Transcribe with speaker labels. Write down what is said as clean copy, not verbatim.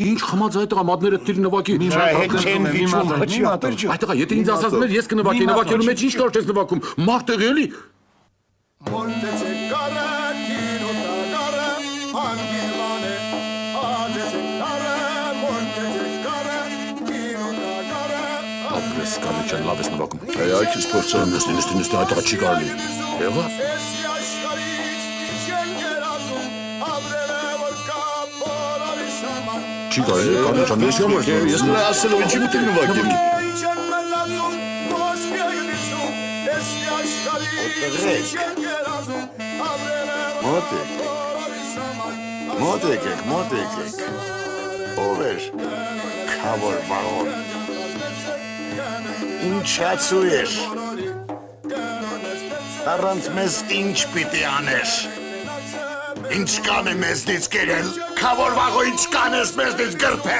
Speaker 1: Ինչ խմած այդ մատները դիր նվակի։
Speaker 2: Հետ չեն վիճում, հջի ապերջո։
Speaker 1: Այդտեղ եթե ինձ ասած մեր ես կնվակեի, նվակելու մեջ ինչ կար չես նվակում։ Մարդ եղի էլի։ Ապրես կարի չեն լավ ես նվակում։
Speaker 2: Այդ ես փորձան
Speaker 1: Նստի այդտեղ չի կարելի։ Եղա։ Չի կարելի, կարի չան ես համար
Speaker 2: Ես նրա ասելով ինչի մտի նվագեմ։ Մոտեք։ Ով էր քավոր վաղոն։ Ինչացու էր։ Առանց մեզ ինչ պիտի անես։ Ինչ կան է մեզնից կերել, քավոր վաղո ինչ կան ես մեզնից գրպել։